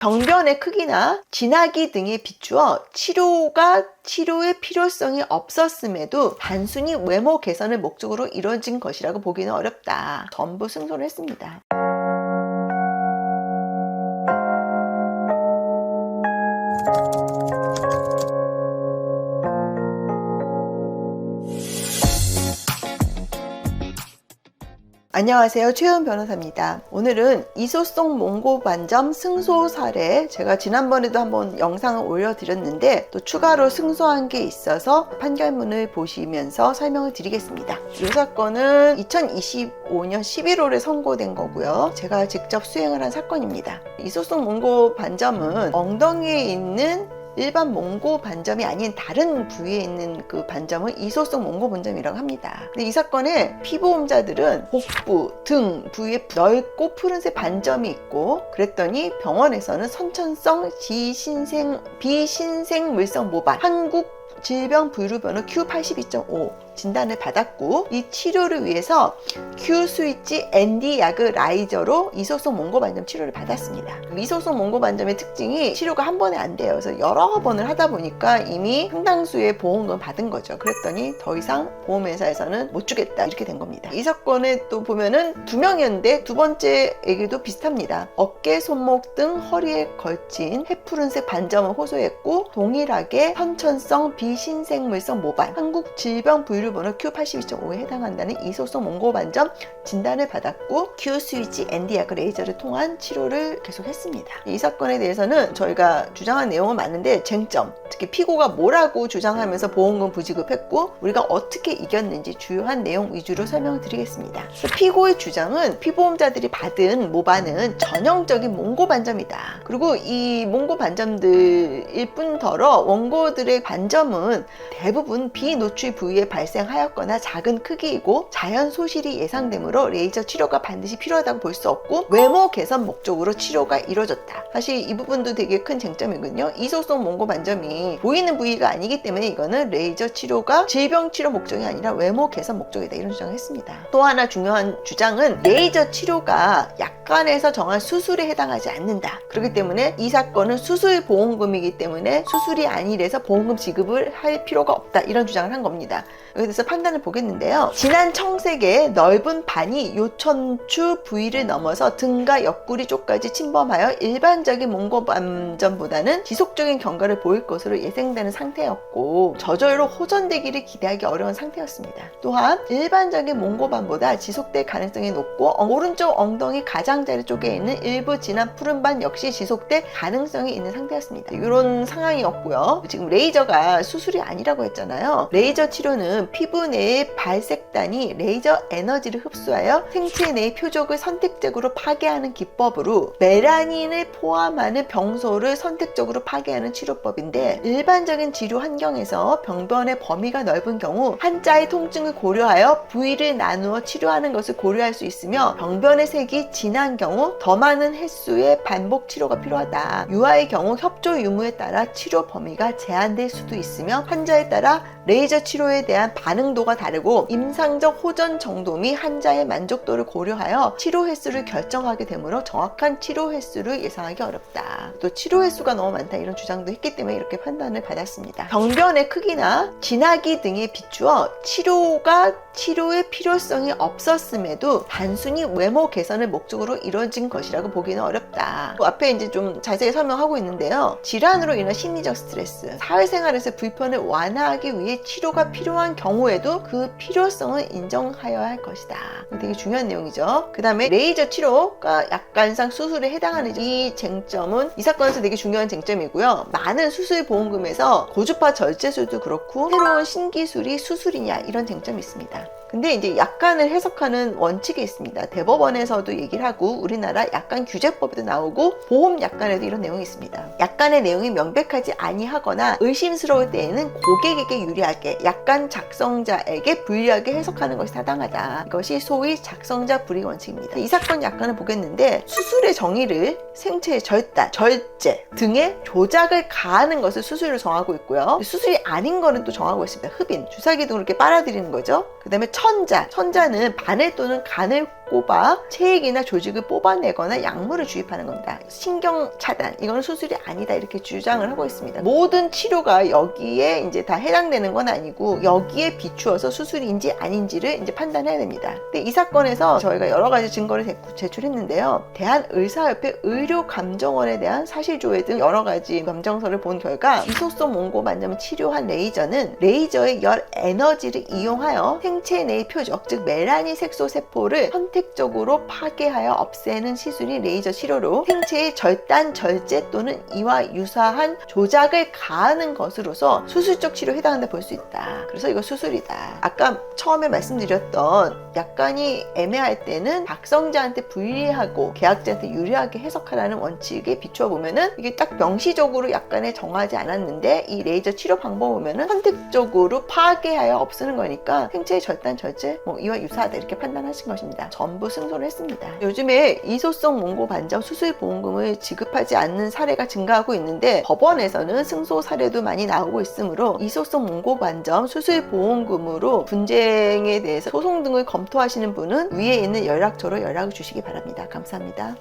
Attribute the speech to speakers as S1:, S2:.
S1: 병변의 크기나 진하기 등에 비추어 치료의 필요성이 없었음에도 단순히 외모 개선을 목적으로 이루어진 것이라고 보기는 어렵다. 전부 승소를 했습니다. 안녕하세요, 최은 변호사입니다. 오늘은 이소송 몽고 반점 승소 사례, 제가 지난번에도 한번 영상을 올려드렸는데 또 추가로 승소한 게 있어서 판결문을 보시면서 설명을 드리겠습니다. 이 사건은 2025년 11월에 선고된 거고요. 제가 직접 수행을 한 사건입니다. 이소송 몽고 반점은 엉덩이에 있는 일반 몽고 반점이 아닌 다른 부위에 있는 그 반점을 이소송 몽고 반점이라고 합니다. 근데 이 사건의 피보험자들은 복부, 등 부위에 넓고 푸른색 반점이 있고, 그랬더니 병원에서는 선천성 비신생물성 모발, 한국 질병 분류번호 Q82.5 진단을 받았고, 이 치료를 위해서 Q-스위치 ND 약을 라이저로 이소송 몽고 반점 치료를 받았습니다. 이소송 몽고 반점의 특징이 치료가 한 번에 안 돼요. 그래서 여러 번을 하다 보니까 이미 상당수의 보험금을 받은 거죠. 그랬더니 더 이상 보험회사에서는 못 주겠다, 이렇게 된 겁니다. 이 사건에 또 보면은 두 명이었는데 두 번째 얘기도 비슷합니다. 어깨, 손목 등 허리에 걸친 해푸른색 반점을 호소했고, 동일하게 선천성 비신생물성 모발, 한국 질병 분류번호 Q82.5에 해당한다는 이소송 몽고 반점 진단을 받았고, Q-스위치 ND 약을 레이저를 통한 치료를 계속했습니다. 이 사건에 대해서는 저희가 주장한 내용은 많은데 쟁점, 특히 피고가 뭐라고 주장하면서 보험금 부지급했고 우리가 어떻게 이겼는지 주요한 내용 위주로 설명을 드리겠습니다. 피고의 주장은 피보험자들이 받은 모반은 전형적인 몽고 반점이다. 그리고 이 몽고 반점들일 뿐더러 원고들의 반점은 대부분 비노출 부위에 발생하였거나 작은 크기이고 자연 소실이 예상되므로 레이저 치료가 반드시 필요하다고 볼 수 없고 외모 개선 목적으로 치료가 이루어졌다. 사실 이 부분도 되게 큰 쟁점이거든요. 이소송 몽고 반점이 보이는 부위가 아니기 때문에 이거는 레이저 치료가 질병 치료 목적이 아니라 외모 개선 목적이다, 이런 주장을 했습니다. 또 하나 중요한 주장은 레이저 치료가 약관에서 정한 수술에 해당하지 않는다. 그렇기 때문에 이 사건은 수술 보험금이기 때문에 수술이 아니래서 보험금 지급을 할 필요가 없다, 이런 주장을 한 겁니다. 여기에 대해서 판단을 보겠는데요. 진한 청색의 넓은 반이 요천추 부위를 넘어서 등과 옆구리 쪽까지 침범하여 일반적인 몽고 반점보다는 지속적인 경과를 보일 것으로 예상되는 상태였고, 저절로 호전되기를 기대하기 어려운 상태였습니다. 또한 일반적인 몽고반보다 지속될 가능성이 높고 오른쪽 엉덩이 가장자리 쪽에 있는 일부 진한 푸른 반 역시 지속될 가능성이 있는 상태였습니다. 이런 상황이었고요. 지금 레이저가 수술이 아니라고 했잖아요. 레이저 치료는 피부 내의 발색단이 레이저 에너지를 흡수하여 생체 내의 표적을 선택적으로 파괴하는 기법으로 멜라닌을 포함하는 병소를 선택적으로 파괴하는 치료법인데, 일반적인 치료 환경에서 병변의 범위가 넓은 경우 한자의 통증을 고려하여 부위를 나누어 치료하는 것을 고려할 수 있으며, 병변의 색이 진한 경우 더 많은 횟수의 반복 치료가 필요하다. 유아의 경우 협조 유무에 따라 치료 범위가 제한될 수도 있으며 환자에 따라 레이저 치료에 대한 반응도가 다르고 임상적 호전 정도 및 환자의 만족도를 고려하여 치료 횟수를 결정하게 되므로 정확한 치료 횟수를 예상하기 어렵다. 또 치료 횟수가 너무 많다, 이런 주장도 했기 때문에 이렇게 판단을 받았습니다. 병변의 크기나 진하기 등에 비추어 치료의 필요성이 없었음에도 단순히 외모 개선을 목적으로 이루어진 것이라고 보기는 어렵다. 앞에 이제 좀 자세히 설명하고 있는데요. 질환으로 인한 심리적 스트레스, 사회생활에서 불편을 완화하기 위해 치료가 필요한 경우에도 그 필요성을 인정하여야 할 것이다. 되게 중요한 내용이죠. 그 다음에 레이저 치료가 약관상 수술에 해당하는 이 쟁점은 이 사건에서 되게 중요한 쟁점이고요. 많은 수술 보험금에서 고주파 절제술도 그렇고 새로운 신기술이 수술이냐, 이런 쟁점이 있습니다. 근데 이제 약관을 해석하는 원칙이 있습니다. 대법원에서도 얘기를 하고 우리나라 약관 규제법에도 나오고 보험 약관에도 이런 내용이 있습니다. 약관의 내용이 명백하지 아니하거나 의심스러울 때에는 고객에게 유리하게 약관 작성자에게 불리하게 해석하는 것이 타당하다. 이것이 소위 작성자 불이익 원칙입니다. 이 사건 약관을 보겠는데 수술의 정의를 생체의 절단, 절제 등의 조작을 가하는 것을 수술로 정하고 있고요. 수술이 아닌 거는 또 정하고 있습니다. 흡인, 주사기 등으로 이렇게 빨아들이는 거죠. 그 다음에 천자는 바늘 또는 간을 꼽아 체액이나 조직을 뽑아내거나 약물을 주입하는 겁니다. 신경 차단, 이거는 수술이 아니다 이렇게 주장을 하고 있습니다. 모든 치료가 여기에 이제 다 해당되는 건 아니고 여기에 비추어서 수술인지 아닌지를 이제 판단해야 됩니다. 근데 이 사건에서 저희가 여러 가지 증거를 제출했는데요. 대한의사협회 의료감정원에 대한 사실조회 등 여러 가지 감정서를 본 결과 이소성 몽고 반점 치료한 레이저는 레이저의 열 에너지를 이용하여 생체 내의 표적, 즉 멜라닌 색소 세포를 선택적으로 파괴하여 없애는 시술인 레이저 치료로 생체의 절단, 절제 또는 이와 유사한 조작을 가하는 것으로서 수술적 치료에 해당한다 볼 수 있다. 그래서 이거 수술이다. 아까 처음에 말씀드렸던 약간이 애매할 때는 박성자한테 불리하고 계약자한테 유리하게 해석하라는 원칙에 비추어 보면은 이게 딱 명시적으로 약간의 정하지 않았는데 이 레이저 치료 방법 보면은 선택적으로 파괴하여 없애는 거니까 생체의 절단, 절제, 이와 유사하다 이렇게 판단하신 것입니다. 전부 승소를 했습니다. 요즘에 이소성 몽고 반점 수술 보험금을 지급하지 않는 사례가 증가하고 있는데 법원에서는 승소 사례도 많이 나오고 있으므로 이소성 몽고 반점 수술 보험금으로 분쟁에 대해서 소송 등을 검토하시는 분은 위에 있는 연락처로 연락을 주시기 바랍니다. 감사합니다.